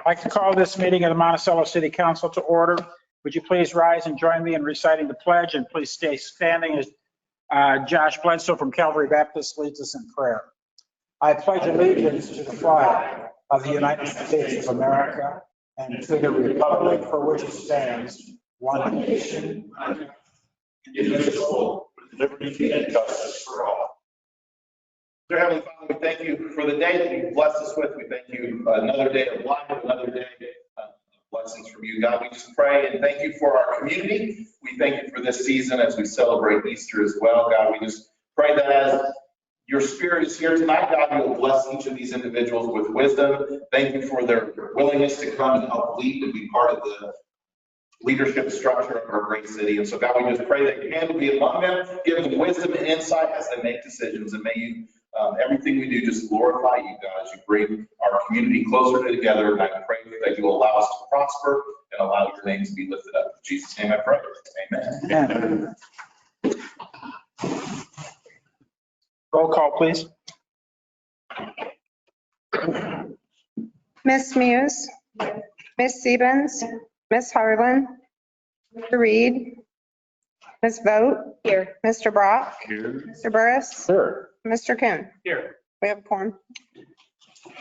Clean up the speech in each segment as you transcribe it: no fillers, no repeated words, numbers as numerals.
I'd like to call this meeting of the Monticello City Council to order. Would you please rise and join me in reciting the pledge, and please stay standing as Josh Bledsoe from Calvary Baptist leads us in prayer. I pledge allegiance to the flag of the United States of America and to the republic for which it stands, one nation, indivisible, with liberty and justice for all. Dear Heavenly Father, we thank you for the day that you've blessed us with. We thank you another day of life, another day of blessings from you, God. We just pray and thank you for our community. We thank you for this season as we celebrate Easter as well, God. We just pray that as your Spirit is here tonight, God, you'll bless each of these individuals with wisdom. Thank you for their willingness to come and help lead and be part of the leadership structure of our great city. And so, God, we just pray that your hand will be among them, give them wisdom and insight as they make decisions. And may you, everything we do, just glorify you, God, as you bring our community closer together. And I pray that you will allow us to prosper and allow your name to be lifted up. In Jesus' name I pray. Amen. Roll call, please. Ms. Muse, Ms. Sebens, Ms. Harlan, Mr. Reed, Ms. Vogt, here. Mr. Brock, Here. Mr. Burris, Sure. Mr. Kuhn. Here. We have a quorum.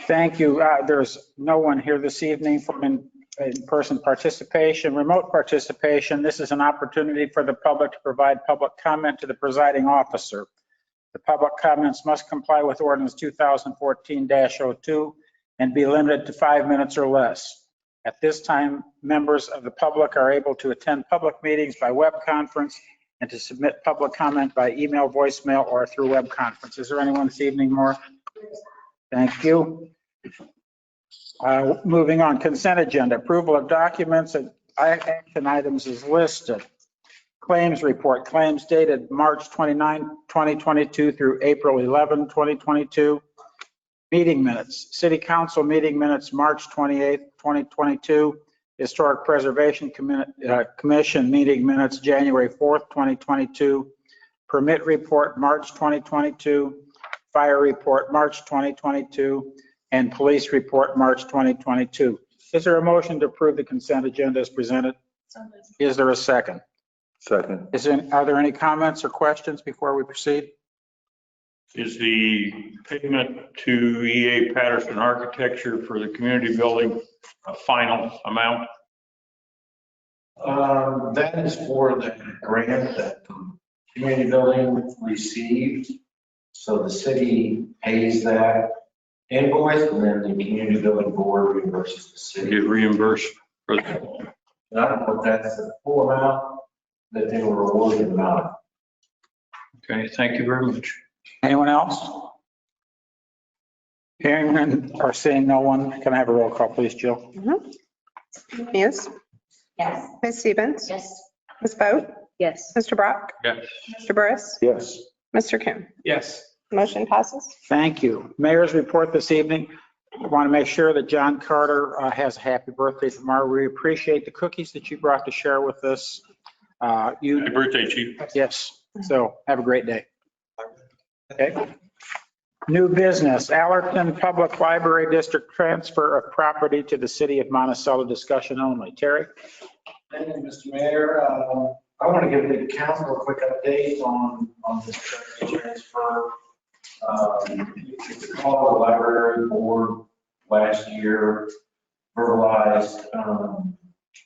Thank you. There's no one here this evening for in-person participation, remote participation. This is an opportunity for the public to provide public comment to the presiding officer. The public comments must comply with ordinance 2014-02 and be limited to 5 minutes or less. At this time, members of the public are able to attend public meetings by web conference and to submit public comment by email, voicemail, or through web conference. Is there anyone this evening more? Thank you. Moving on, consent agenda, approval of documents and action items is listed. Claims report, claims dated March 29, 2022 through April 11, 2022. Meeting minutes, City Council meeting minutes, March 28, 2022. Historic Preservation Commission meeting minutes, January 4th, 2022. Permit report, March 2022. Fire report, March 2022. And police report, March 2022. Is there a motion to approve the consent agenda as presented? Is there a second? Second. Are there any comments or questions before we proceed? Is the payment to EA Patterson Architecture for the community building a final amount? That is for the grant that the community building received. So the city pays that invoice, and then the community building board reimburses the city. Get reimbursed for that? And I don't know if that's the full amount that they were awarded or not. Okay, thank you very much. Anyone else? Hearing none or seeing no one, can I have a roll call, please, Jill? Muse, Yes. Ms. Sebens, Yes. Ms. Vogt, Yes. Mr. Brock, Yes. Mr. Burris, Yes. Mr. Kuhn. Yes. Motion passes. Thank you. Mayor's report this evening. I want to make sure that John Carter has a happy birthday tomorrow. We appreciate the cookies that you brought to share with us. Happy birthday, Chief. Yes, so have a great day. Okay. New business, Allerton Public Library District transfer of property to the city of Monticello, discussion only. Terry? Thank you, Mr. Mayor. I want to give the council a quick update on this transfer. All the library board last year verbalized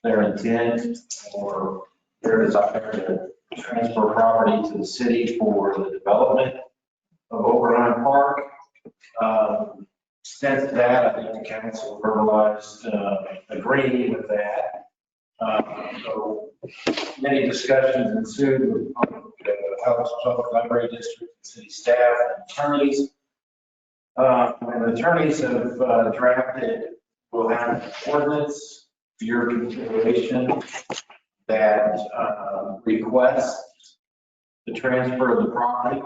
their intent or their desire to transfer property to the city for the development of Overland Park. Since that, I think the council verbalized agreeing with that. So many discussions ensued with the House Public Library District, city staff, and attorneys. And the attorneys have drafted, will have an ordinance for your consideration that requests the transfer of the property.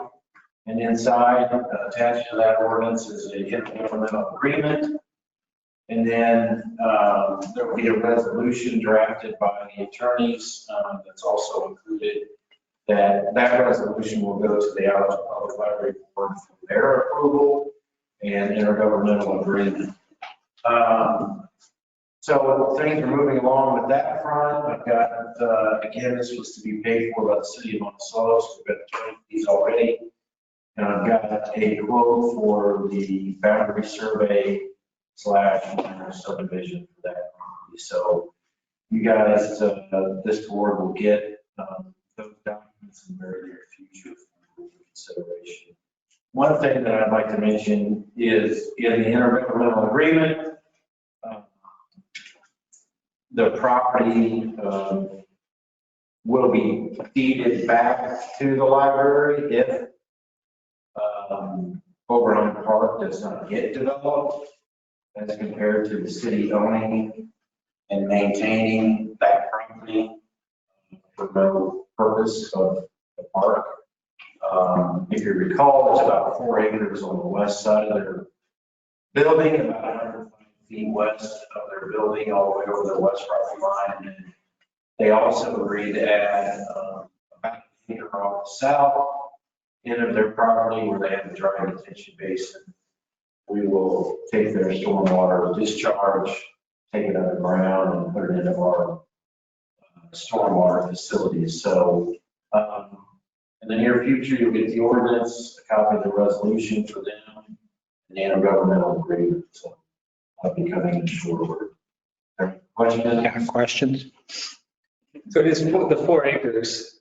And inside, attached to that ordinance is a intergovernmental agreement. And then there will be a resolution drafted by the attorneys that's also included. That resolution will go to the Allerton Public Library Board for their approval and intergovernmental agreement. So things are moving along with that front. I've got, again, this was to be paid for by the city of Monticello, so we've got 20 fees already. And I've got a quote for the boundary survey / minor subdivision for that property. So you guys, this board will get those documents in the very near future for consideration. One thing that I'd like to mention is in the intergovernmental agreement, the property will be deeded back to the library if Overland Park does not get developed, as compared to the city owning and maintaining that property for no purpose of the park. If you recall, it's about 4 acres on the west side of their building, about 105 feet west of their building, all the way over their west property line. And they also agreed to add about an acre off the south end of their property where they have a dry detention basin. We will take their stormwater discharge, take it underground, and put it into our stormwater facilities. So in the near future, you'll get the ordinance, a copy of the resolution for them, and the intergovernmental agreement. So I'll be coming in short order. Questions? Questions? So it is the 4 acres.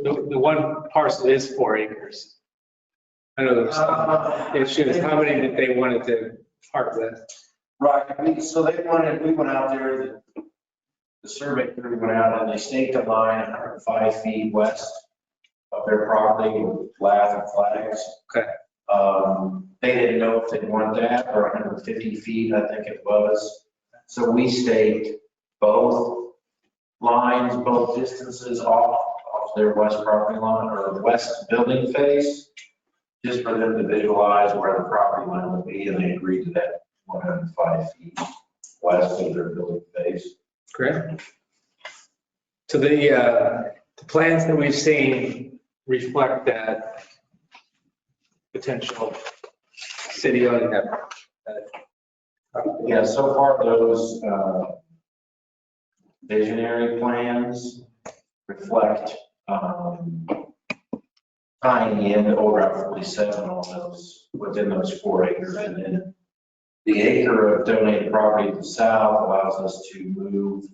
The one parcel is 4 acres. I know there's some issues. How many did they wanted to part with? Right, so we went out there, the survey crew went out and they staked a line 105 feet west of their property with flags. Okay. They didn't know if they'd want that or 150 feet, I think it was. So we staked both lines, both distances off their west property line or west building face, just for them to visualize where the property line would be, and they agreed to that 105 feet west of their building face. Great. So the plans that we've seen reflect that potential city owning that. Yeah, so far those visionary plans reflect tying in Old Route 47 on those, within those 4 acres. And then the acre of donated property to the south allows us to move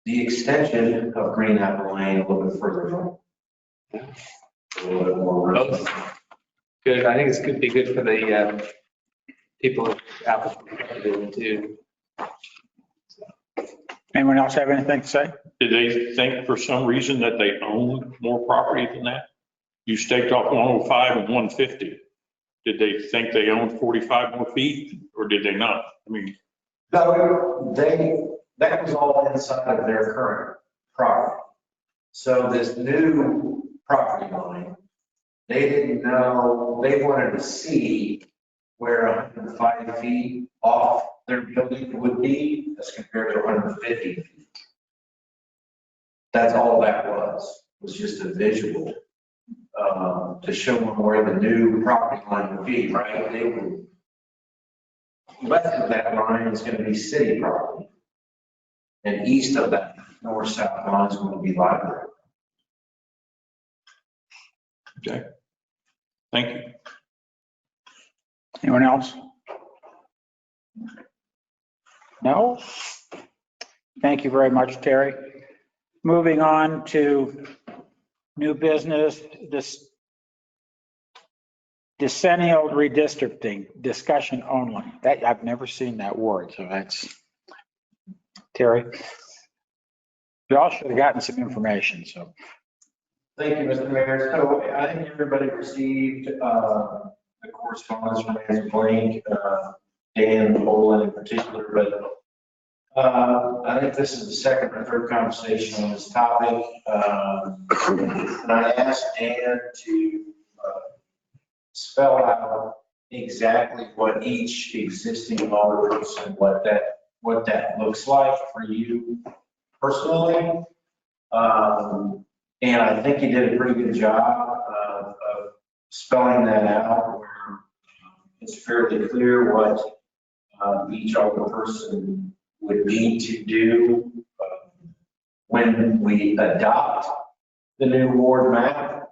the extension of Green Apple Lane a little bit further north. A little bit more room. Good. I think it's could be good for the people of Apple too. Anyone else have anything to say? Did they think for some reason that they owned more property than that? You staked off 105 and 150. Did they think they owned 45 more feet or did they not? I mean, No, that was all inside of their current property. So this new property line, they didn't know, they wanted to see where 105 feet off their building would be as compared to 150 feet. That's all that was just a visual to show them where the new property line would be, right? They would, west of that line is going to be city property. And east of that north-south line is going to be library. okay. Thank you. Anyone else? No? Thank you very much, Terry. Moving on to new business, this decennial redistricting, discussion only. That, I've never seen that word, so that's, Terry. We all should have gotten some information, so. Thank you, Mr. Mayor. So I think everybody received the correspondence from Manager Blank, Dan Bolin in particular, but I think this is the second or third conversation on this topic. And I asked Dan to spell out exactly what each existing law is and what that looks like for you personally. And I think he did a pretty good job of spelling that out where it's fairly clear what each alderperson would need to do when we adopt the new ward map.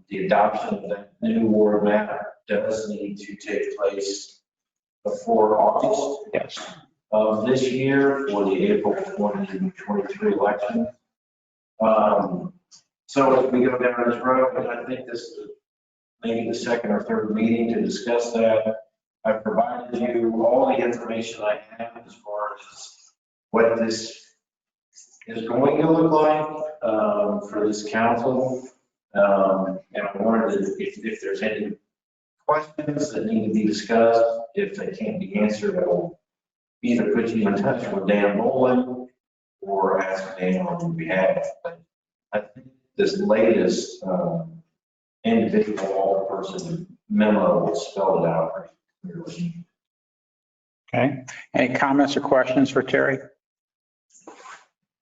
The adoption of that new ward map does need to take place before August of this year for the April 2023 election. So as we go down this road, and I think this is maybe the second or third meeting to discuss that, I've provided you all the information I have as far as what this is going to look like for this council. And I wanted to, if there's any questions that need to be discussed, if they can't be answered, I will either put you in touch with Dan Boland or ask Dan on your behalf. But I think this latest individual person memo will spell it out pretty clearly. Okay. Any comments or questions for Terry?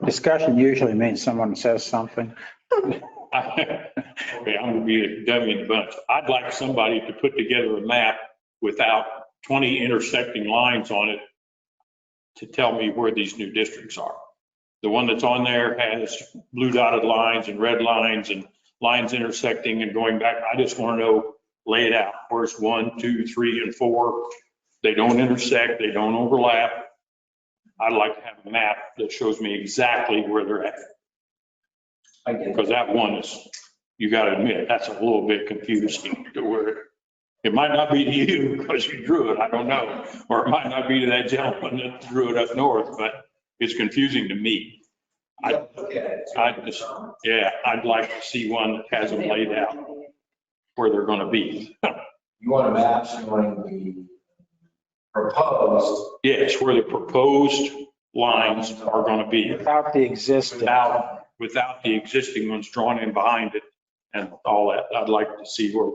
Discussion usually means someone says something. Okay, I'm gonna be a dummy in the bunch. I'd like somebody to put together a map without 20 intersecting lines on it to tell me where these new districts are. The one that's on there has blue dotted lines and red lines and lines intersecting and going back. I just want to know, lay it out. Where's 1, 2, 3, and 4? They don't intersect, they don't overlap. I'd like to have a map that shows me exactly where they're at. Because that one is, you got to admit, that's a little bit confusing to where it might not be to you because you drew it, I don't know. Or it might not be to that gentleman that drew it up north, but it's confusing to me. I'd like to see one that has them laid out where they're going to be. You want a map showing the proposed? Yes, where the proposed lines are going to be. Without the existing. Without the existing ones drawn in behind it and all that. I'd like to see where,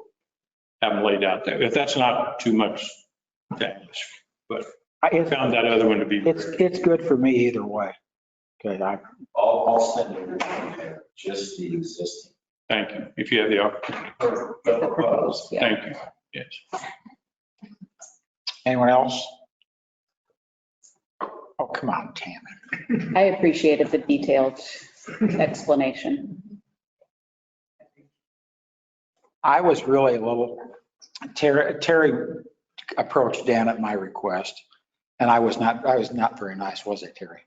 have them laid out there. If that's not too much to ask, but I found that other one to be. It's good for me either way. Okay, I'll send it, just the existing. Thank you. If you have the opportunity. Proposed. Thank you. Yes. anyone else? Oh, come on, Tammy. I appreciated the detailed explanation. I was really a little, Terry approached Dan at my request, and I was not very nice, was it, Terry?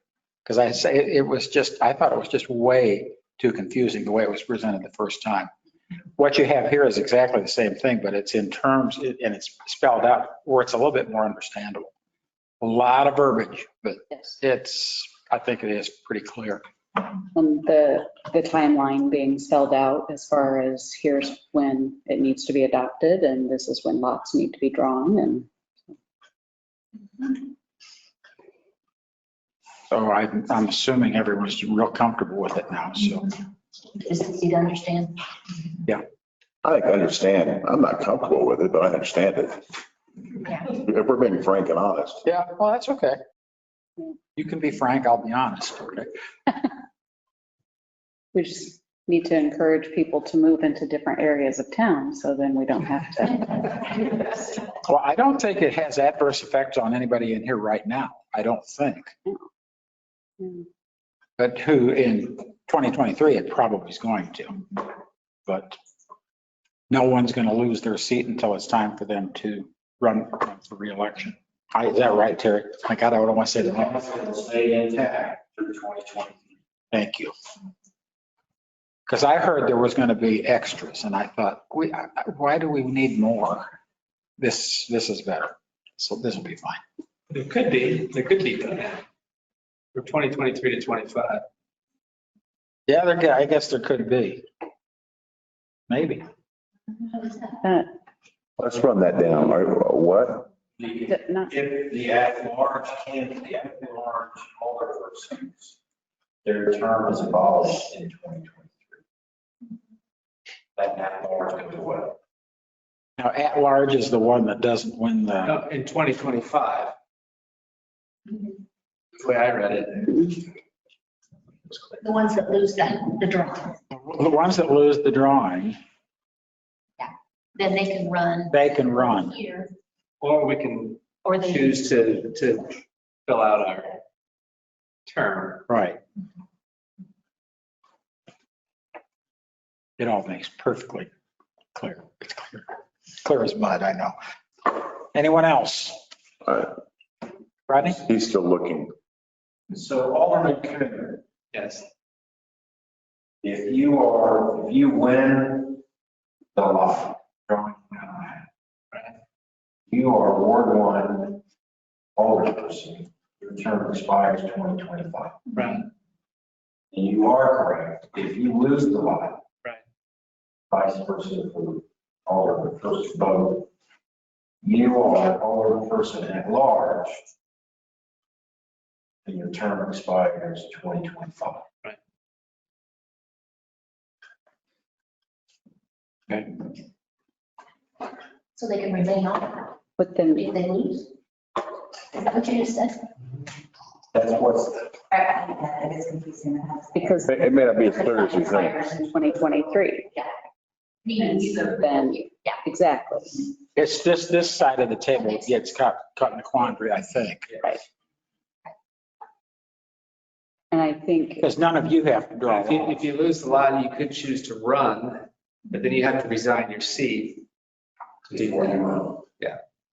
Because I say it was just, I thought it was just way too confusing the way it was presented the first time. What you have here is exactly the same thing, but it's in terms, and it's spelled out where it's a little bit more understandable. A lot of verbiage, but Yes. I think it is pretty clear. The timeline being spelled out as far as here's when it needs to be adopted and this is when lots need to be drawn and. So I'm assuming everyone's real comfortable with it now, so. Is it easy to understand? I think I understand. I'm not comfortable with it, but I understand it. Yeah. If we're being frank and honest. Yeah, well, that's okay. You can be frank, I'll be honest, okay? We just need to encourage people to move into different areas of town, so then we don't have to. Well, I don't think it has adverse effects on anybody in here right now. I don't think. But who in 2023, it probably is going to. But no one's going to lose their seat until it's time for them to run for reelection. Is that right, Terry? My God, I don't want to say The that. council will stay intact through 2023. Thank you. Because I heard there was going to be extras and I thought, why do we need more? This is better. So this will be fine. There could be for 2023 to 25. Yeah, I guess there could be. Maybe. Let's run that down. What? If the at-large alderpersons, their term is abolished in 2023. That at-large goes away. Now, at-large is the one that doesn't win the, No, in 2025. The way I read it. The ones that lose the draw, the ones that lose the drawing, then they can run. they can run. Here. Or we can Or they. choose to fill out our term. Right. It all makes perfectly clear. It's clear. Clear as mud, I know. Anyone else? Rodney? He's still looking. So Alderman Coon, Yes. if you win the lot, drawing down that, you are Ward 1 alderperson, your term expires 2025. Right. And you are correct, if you lose the lot. Right. Vice versa for alderman first vote, you are alderperson at large. And your term expires 2025. Right. Okay. So they can remain on But then, if they lose? Is that what you just said? That's what's, That is confusing. because It may not be as clear as you think. expires in 2023, Means, then, Yeah. exactly. It's this side of the table that gets caught in a quandary, I think. And I think, Because none of you have to draw. If you lose the lot, you could choose to run, but then you have to resign your seat.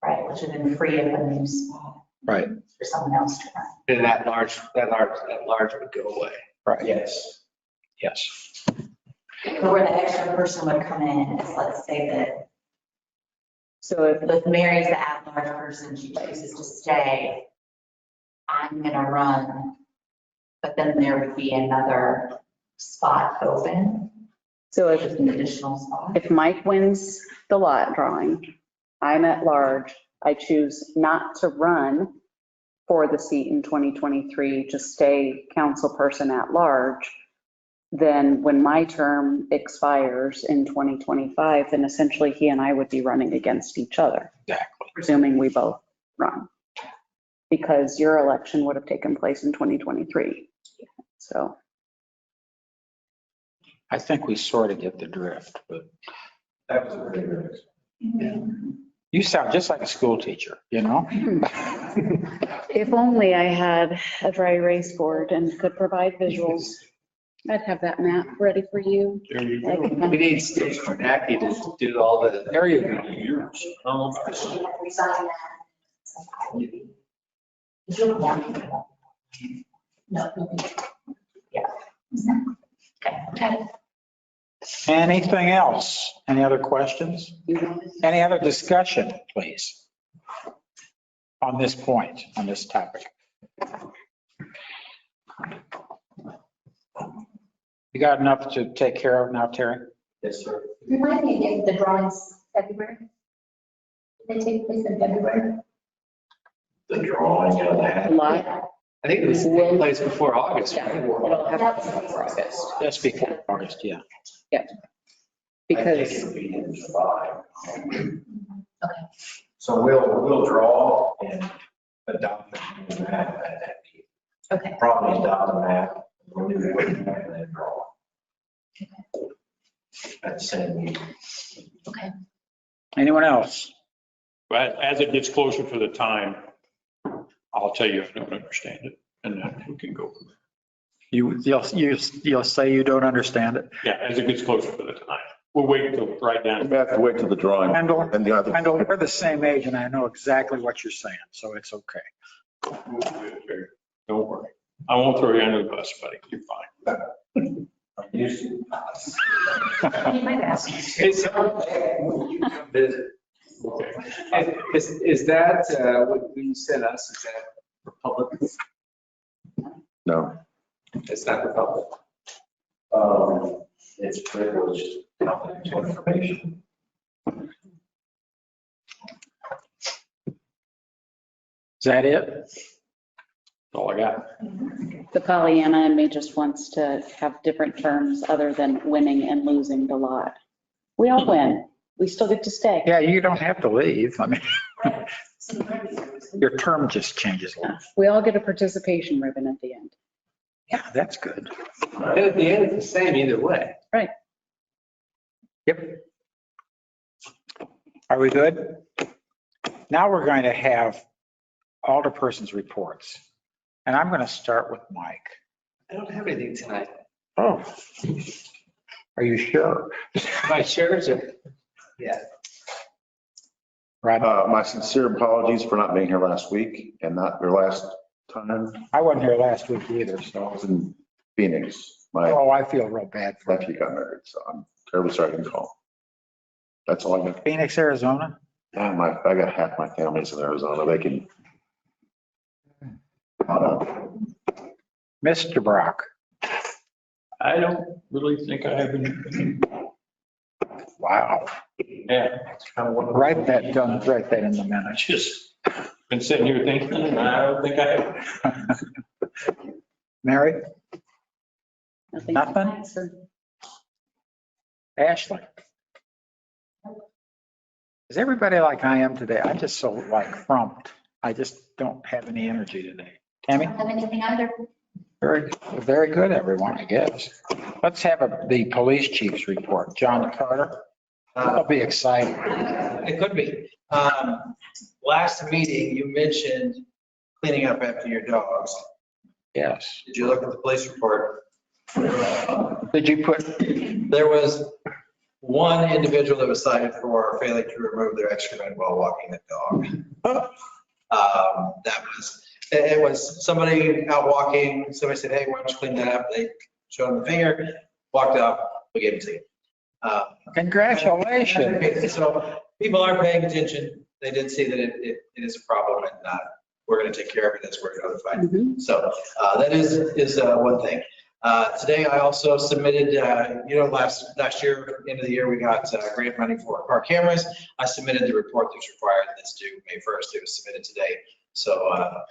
right, which would then free up a new spot Right, for someone else to run. And that large would go away. right. yes. Yes. But where the extra person would come in is, let's say that so if if Mary's the at-large person, she chooses to stay, I'm gonna run, but then there would be another spot open, So just if, an additional spot. if Mike wins the lot drawing, I'm at large, I choose not to run for the seat in 2023, to stay council person at large, then when my term expires in 2025, then essentially he and I would be running against each other, Exactly. presuming we both run. Because your election would have taken place in 2023. So. I think we sort of get the drift, but That was a good. you sound just like a school teacher, you know? If only I had a dry erase board and could provide visuals. I'd have that map ready for you. There you I go. can- We need Steve Kornacki to do all the. There you go. Years. You have to resign that. You'll want to. No. Yeah. Okay. Anything else? Any other questions? Any other discussion, please? On this point, on this topic? You got enough to take care of now, Terry? Yes, sir. Remind me again, the drawings February? They take place in February? The drawing of A that. lot. I think it was taking place before August. Yeah, right? it'll have to be before August. Just before August, yeah. I think Because it'll be in July. Okay. So we'll draw and adopt the map at that meeting. Okay. Probably adopt the map, we'll do the map and then draw. At the same meeting. Okay. Anyone else? But as it gets closer to the time, I'll tell you I don't understand it, and then we can go from there. You'll say you don't understand it? Yeah, as it gets closer to the time. We'll wait until right We down. have to wait till the drawing. Wendell, And the other. Wendell, we're the same age and I know exactly what you're saying, so it's okay. Don't worry. I won't throw you under the bus, buddy. You're fine. I'm used to. You might ask. Is Okay. is that what you sent us, is that for public? No. It's not for public. It's privileged confidential information. Is that it? That's all I got. the Pollyanna in me just wants to have different terms other than winning and losing the lot. We all win. We still get to stay. Yeah, you don't have to leave. I mean, your term just changes. a little. We all get a participation ribbon at the end. Yeah, that's good. And at the end, it's the same either way. Yep. Are we good? Now we're going to have alderperson's reports. And I'm going to start with Mike. I don't have anything tonight. Oh, are you sure? My shares are, yeah. Rod, My sincere apologies for not being here last week and not your last time. I wasn't here last week either, I so. was in Phoenix. My Oh, I feel real bad for you. nephew got married, so I'm terribly sorry I didn't call. That's all I got. Phoenix, Arizona? Yeah, I got half my family's in Arizona. They can. Mr. Brock. I don't really think I have anything. Wow. Yeah. It's kind of one of those- Write that down, write that in the I minutes. just been sitting here thinking, and I don't think I have. Mary, Nothing. Nothing? Sir. Ashley. Is everybody like I am today? I'm just so like frumped. I just don't have any energy today. Tammy? Don't have anything either. Very good, everyone, I guess. Let's have the police chief's report. John Carter. That'll be exciting. It could be. Last meeting, you mentioned cleaning up after your dogs. Yes. Did you look at the police report? Did you put, There was one individual that was cited for failing to remove their excrement while walking the dog. It was somebody out walking, somebody said, hey, why don't you clean that up? They showed him the finger, walked up, we gave it to you. congratulations. So people are paying attention. They did see that it is a problem, and we're going to take care of it as we're notified. Mhm. So that is one thing. Today, I also submitted, last year, end of the year, we got grant money for car cameras. I submitted the report that's required. That's due May 1st. It was submitted today. So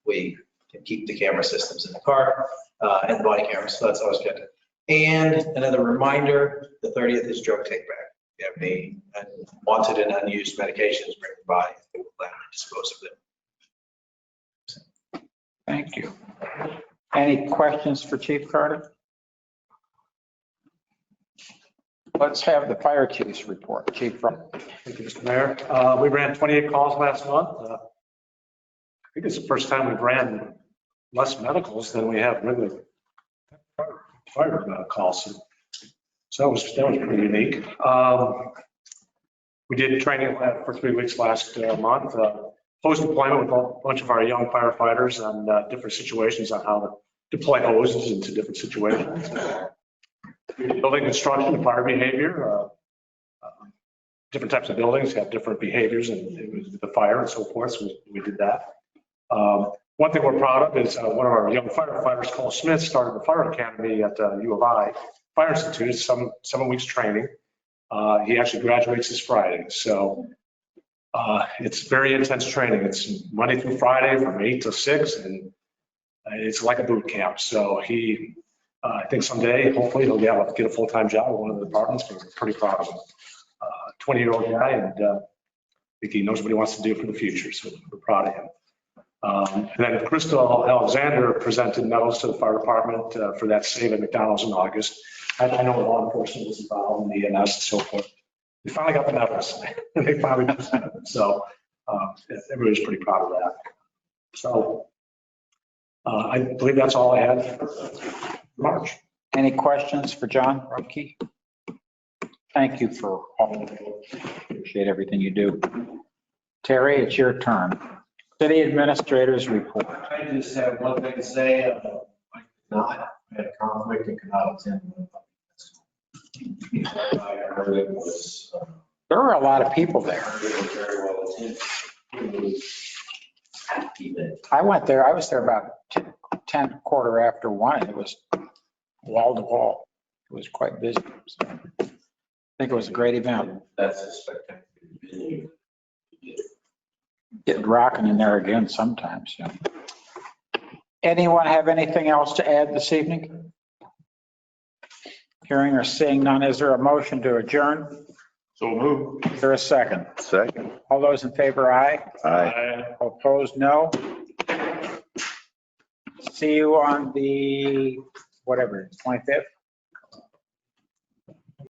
we can keep the camera systems in the car and the body cameras. So that's always good. And another reminder, the 30th is drug take back. If you have any unwanted and unused medications, bring them by. We'll gladly dispose of them. Thank you. Any questions for Chief Carter? Let's have the fire chief's report. Chief. Thank you, Mr. Mayor. We ran 28 calls last month. I think it's the first time we've ran less medicals than we have regular fire calls. So that was pretty unique. We did training for 3 weeks last month. Close deployment with a bunch of our young firefighters on different situations on how to deploy hoses into different situations. Building construction and fire behavior. Different types of buildings have different behaviors and the fire and so forth. So we did that. One thing we're proud of is one of our young firefighters, Cole Smith, started the fire academy at U of I Fire Institute. It's 7 weeks training. He actually graduates this Friday. So it's very intense training. It's Monday through Friday from 8 to 6, and it's like a boot camp. So I think someday, hopefully, he'll get a full-time job with one of the departments, but we're pretty proud of him. 20-year-old guy, and I think he knows what he wants to do for the future, so we're proud of him. And then Crystal Alexander presented medals to the fire department for that save at McDonald's in August. I know law enforcement was involved in the EMS and so forth. They finally got the medals. They finally presented them. So everybody's pretty proud of that. So I believe that's all I had for March. Any questions for John Rumke? Thank you for all of it. Appreciate everything you do. Terry, it's your turn. City Administrator's report. I just have one thing to say. I could not, I had a conflict and could not attend. I heard it was There were a lot of people there. very well attended. It was happy that I went there, I was there about 10, quarter after 1. It was wall to wall. It was quite busy. So I think it was a great event. that's a spectacular venue. Get rocking in there again sometimes. Yeah. Anyone have anything else to add this evening? Hearing or seeing none, is there a motion to adjourn? So move. Is there a second? Second. All those in favor, aye. Aye. Opposed, no. See you on the, whatever, 25th?